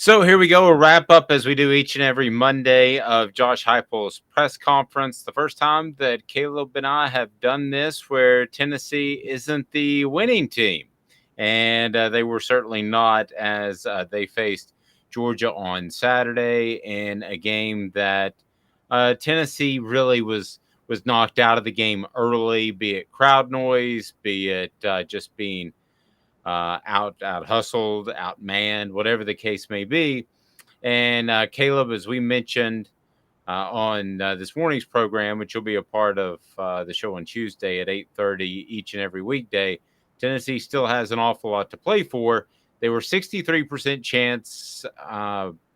So here we go. A wrap up as we do each and every Monday of Josh Heupel's press conference. The first time that Caleb and I have done this where Tennessee isn't the winning team. And they were certainly not as they faced Georgia on Saturday in a game that Tennessee really was knocked out of the game early, be it crowd noise, be it just being out hustled, outmanned, whatever the case may be. And Caleb, as we mentioned on this morning's program, which will be a part of the show on Tuesday at 8:30 each and every weekday, Tennessee still has an awful lot to play for. They were 63% chance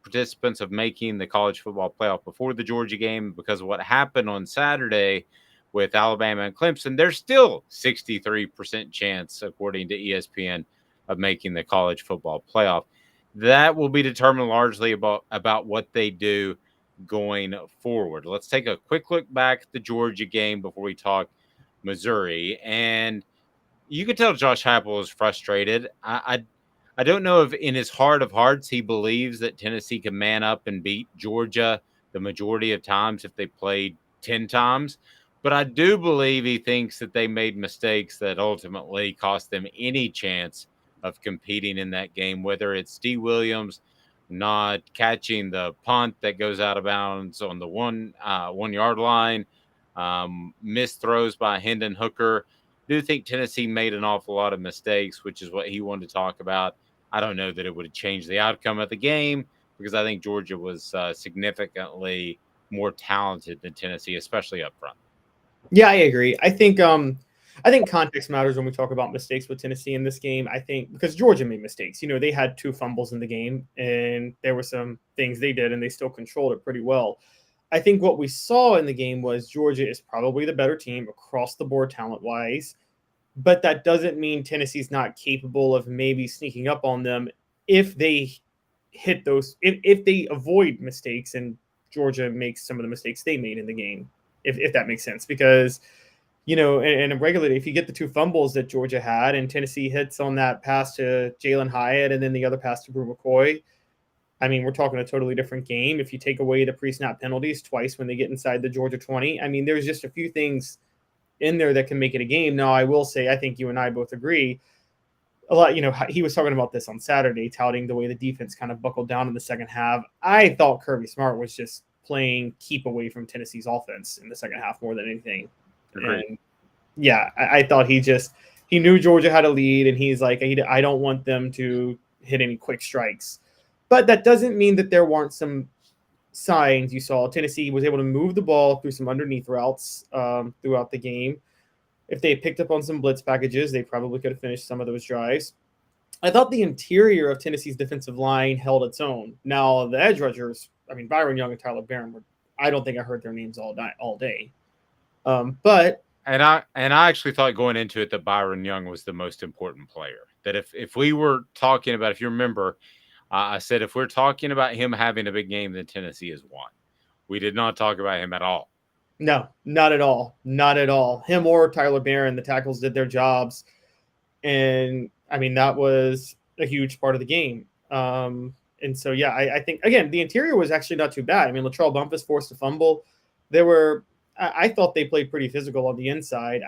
participants of making the college football playoff before the Georgia game. Because of what happened on Saturday with Alabama and Clemson, there's still 63% chance, according to ESPN, of making the college football playoff. That will be determined largely about what they do going forward. Let's take a quick look back at the Georgia game before we talk Missouri. And you could tell Josh Heupel is frustrated. I don't know if in his heart of hearts he believes that Tennessee can man up and beat Georgia the majority of times if they played 10 times. But I do believe he thinks that they made mistakes that ultimately cost them any chance of competing in that game, whether it's D. Williams not catching the punt that goes out of bounds on the 1 yard line, missed throws by Hendon Hooker. I do think Tennessee made an awful lot of mistakes, which is what he wanted to talk about. I don't know that it would have changed the outcome of the game because I think Georgia was significantly more talented than Tennessee, especially up front. Yeah, I agree. I think context matters when we talk about mistakes with Tennessee in this game. I think because Georgia made mistakes. They had two fumbles in the game, and there were some things they did, and they still controlled it pretty well. I think what we saw in the game was Georgia is probably the better team across the board talent wise, but that doesn't mean Tennessee's not capable of maybe sneaking up on them if they hit those, if they avoid mistakes and Georgia makes some of the mistakes they made in the game, if that makes sense. Because and regularly, if you get the two fumbles that Georgia had and Tennessee hits on that pass to Jalen Hyatt and then the other pass to Brew McCoy, I mean, we're talking a totally different game. If you take away the pre-snap penalties twice when they get inside the Georgia 20, I mean, there's just a few things in there that can make it a game. Now, I will say, I think you and I both agree a lot. He was talking about this on Saturday, touting the way the defense kind of buckled down in the second half. I thought Kirby Smart was just playing keep away from Tennessee's offense in the second half more than anything. Agreed. And yeah, I thought he knew Georgia had a lead, and he's like, I don't want them to hit any quick strikes. But that doesn't mean that there weren't some signs you saw. Tennessee was able to move the ball through some underneath routes throughout the game. If they picked up on some blitz packages, they probably could have finished some of those drives. I thought the interior of Tennessee's defensive line held its own. Now, the edge rushers, I mean, Byron Young and Tyler Barron, I don't think I heard their names all day. But And I actually thought going into it that Byron Young was the most important player. That if we were talking about, if you remember, I said if we're talking about him having a big game, then Tennessee has won. We did not talk about him at all. no, not at all. Not at all. Him or Tyler Barron, the tackles did their jobs. And, I mean, that was a huge part of the game. And so, yeah, I think, again, the interior was actually not too bad. I mean, Latrell Bumpus forced a fumble. I thought they played pretty physical on the inside.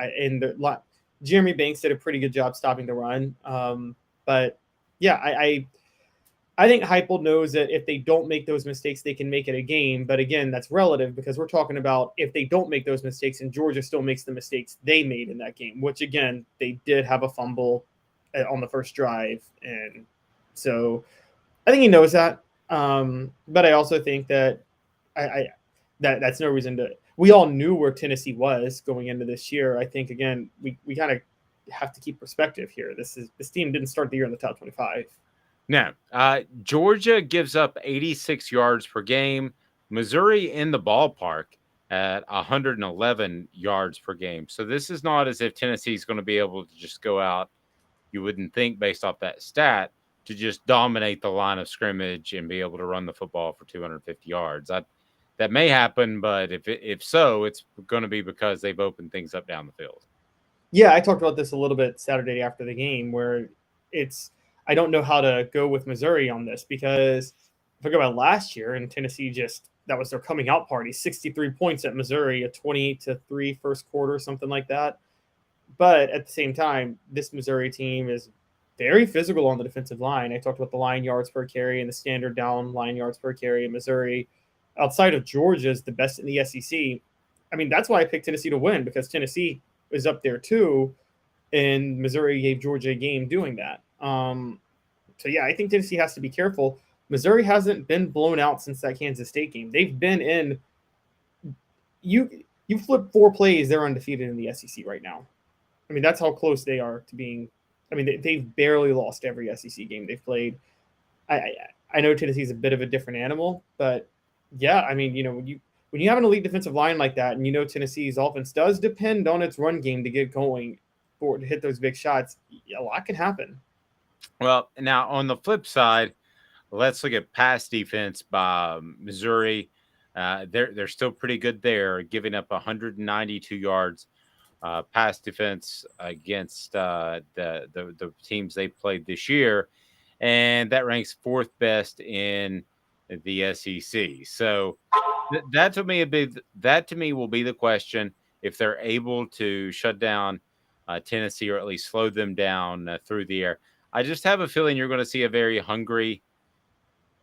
Jeremy Banks did a pretty good job stopping the run. But, yeah, I think Heupel knows that if they don't make those mistakes, they can make it a game. But again, that's relative because we're talking about if they don't make those mistakes and Georgia still makes the mistakes they made in that game, which again, they did have a fumble on the first drive. And so I think he knows that. But I also think that that's no reason to – we all knew where Tennessee was going into this year. I think, again, we kind of have to keep perspective here. This team didn't start the year in the top 25. No. Georgia gives up 86 yards per game. Missouri in the ballpark at 111 yards per game. So this is not as if Tennessee's going to be able to just go out, you wouldn't think based off that stat, to just dominate the line of scrimmage and be able to run the football for 250 yards. That may happen, but if so, it's going to be because they've opened things up down the field. Yeah, I talked about this a little bit Saturday after the game where I don't know how to go with Missouri on this because if I go about last year and Tennessee just that was their coming out party, 63 points at Missouri, a 28-3 first quarter, something like that. But at the same time, this Missouri team is very physical on the defensive line. I talked about the line yards per carry and the standard down line yards per carry in Missouri. Outside of Georgia is the best in the SEC. I mean, that's why I picked Tennessee to win because Tennessee is up there too, and Missouri gave Georgia a game doing that. So yeah, I think Tennessee has to be careful. Missouri hasn't been blown out since that Kansas State game. They've been in you flip 4 plays, they're undefeated in the SEC right now. I mean, that's how close they are to being. I mean, they've barely lost every SEC game they've played. I I know Tennessee's a bit of a different animal, but yeah, I mean, when you have an elite defensive line like that, and Tennessee's offense does depend on its run game to get going, for to hit those big shots, a lot can happen. Well, now on the flip side, let's look at pass defense by Missouri. They're still pretty good there, giving up 192 yards pass defense against the teams they played this year, and that ranks fourth best in the SEC. So that to me will be the question if they're able to shut down Tennessee or at least slow them down through the air. I just have a feeling you're going to see uh,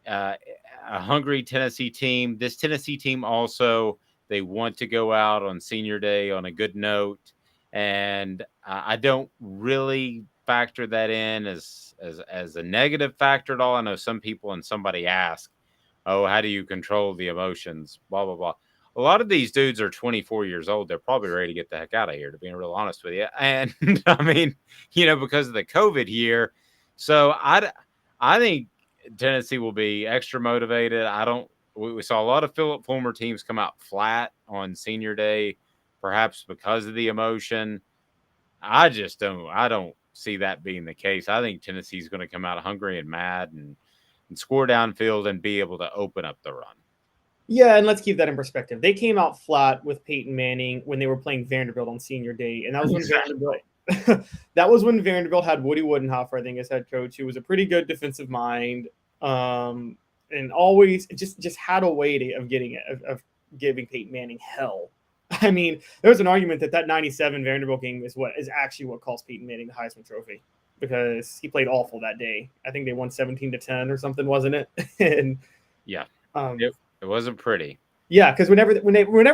a hungry Tennessee team. This Tennessee team also they want to go out on senior day on a good note, and I don't really factor that in as a negative factor at all. I know some people and somebody asked, "Oh, how do you control the emotions?" Blah blah blah. A lot of these dudes are 24 years old. They're probably ready to get the heck out of here, to be real honest with you. And I mean, because of the COVID year. So I think Tennessee will be extra motivated. I don't. We saw a lot of Philip Fulmer teams come out flat on senior day, perhaps because of the emotion. I just don't. I don't see that being the case. I think Tennessee's going to come out hungry and mad and score downfield and be able to open up the run. Yeah, and let's keep that in perspective. They came out flat with Peyton Manning when they were playing Vanderbilt on senior day, and that was when Vanderbilt that was when Vanderbilt had Woody Woodenhofer, I think, as head coach, who was a pretty good defensive mind, and always just had a way of getting it of giving Peyton Manning hell. I mean, there's an argument that '97 Vanderbilt game is actually what cost Peyton Manning the Heisman Trophy because he played awful that day. I think they won 17-10 or something, wasn't it? And Yeah, um, it wasn't pretty. yeah, because whenever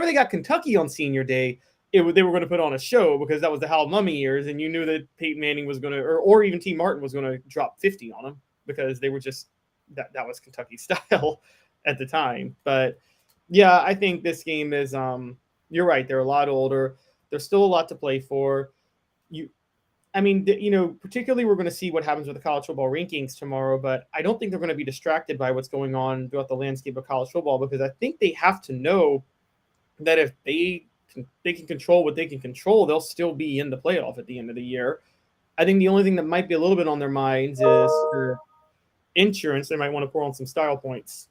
they got Kentucky on senior day, they were going to put on a show because that was the Hal Mummy years, and you knew that Peyton Manning was going to, or even T. Martin was going to drop 50 on them because they were just that was Kentucky style at the time. But yeah, I think this game is you're right. They're a lot older. There's still a lot to play for. I mean, particularly we're going to see what happens with the college football rankings tomorrow, but I don't think they're going to be distracted by what's going on throughout the landscape of college football because I think they have to know that if they can control what they can control, they'll still be in the playoff at the end of the year. I think the only thing that might be a little bit on their minds is insurance. They might want to pour on some style points,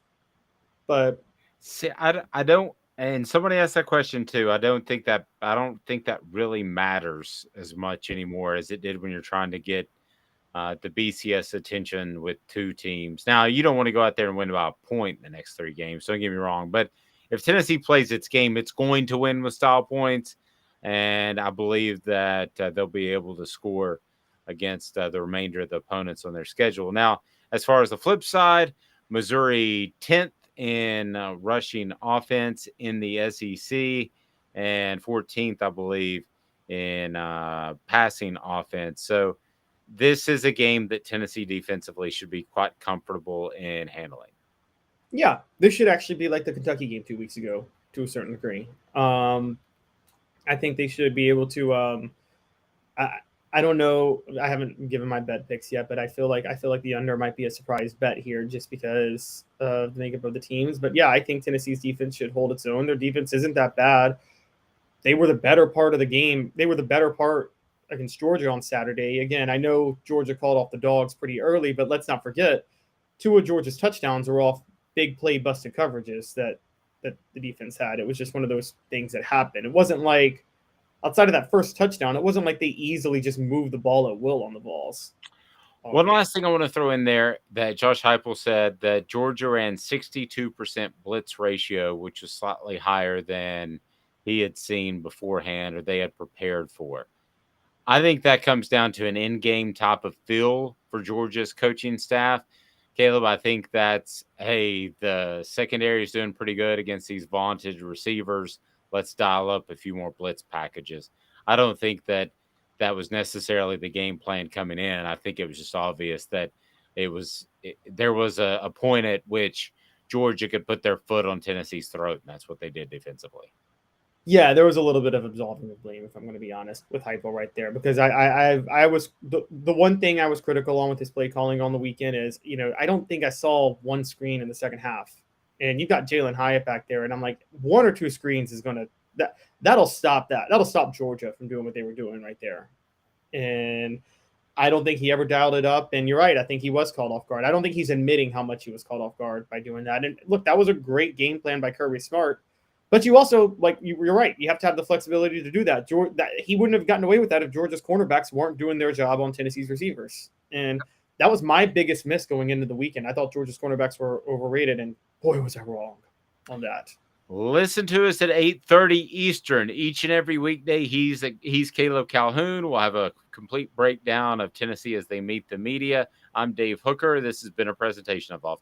but See, I don't. And somebody asked that question too. I don't think that really matters as much anymore as it did when you're trying to get the BCS attention with two teams. Now, you don't want to go out there and win by a point in the next 3 games. Don't get me wrong. But if Tennessee plays its game, it's going to win with style points. And I believe that they'll be able to score against the remainder of the opponents on their schedule. Now, as far as the flip side, Missouri 10th in rushing offense in the SEC and 14th, I believe, in passing offense. So, this is a game that Tennessee defensively should be quite comfortable in handling. yeah, this should actually be like the Kentucky game 2 weeks ago to a certain degree. I think they should be able to. I don't know. I haven't given my bet picks yet, but I feel like the under might be a surprise bet here just because of the makeup of the teams. But yeah, I think Tennessee's defense should hold its own. Their defense isn't that bad. They were the better part of the game. They were the better part against Georgia on Saturday. Again, I know Georgia called off the dogs pretty early, but let's not forget 2 of Georgia's touchdowns were off big play busted coverages that the defense had. It was just one of those things that happened. It wasn't like outside of that first touchdown, it wasn't like they easily just moved the ball at will on the Vols. all One game. last thing I want to throw in there that Josh Heupel said that Georgia ran 62% blitz ratio, which was slightly higher than he had seen beforehand or they had prepared for. I think that comes down to an in-game type of feel for Georgia's coaching staff. Caleb, I think that's, hey, the secondary is doing pretty good against these vaunted receivers. Let's dial up a few more blitz packages. I don't think that that was necessarily the game plan coming in. I think it was just obvious that there was a point at which Georgia could put their foot on Tennessee's throat, and that's what they did defensively. Yeah, there was a little bit of absolving of blame, if I'm going to be honest, with Hypo right there, because I was the one thing I was critical on with his play calling on the weekend is, I don't think I saw one screen in the second half, and you've got Jalen Hyatt back there, and I'm like, one or two screens is going to that'll stop Georgia from doing what they were doing right there, and I don't think he ever dialed it up. And you're right, I think he was caught off guard. I don't think he's admitting how much he was caught off guard by doing that. And look, that was a great game plan by Kirby Smart. But you also, you're right, you have to have the flexibility to do that. He wouldn't have gotten away with that if Georgia's cornerbacks weren't doing their job on Tennessee's receivers. And that was my biggest miss going into the weekend. I thought Georgia's cornerbacks were overrated, and boy, was I wrong on that. Listen to us at 8:30 Eastern each and every weekday. He's Caleb Calhoun. We'll have a complete breakdown of Tennessee as they meet the media. I'm Dave Hooker. This has been a presentation of Off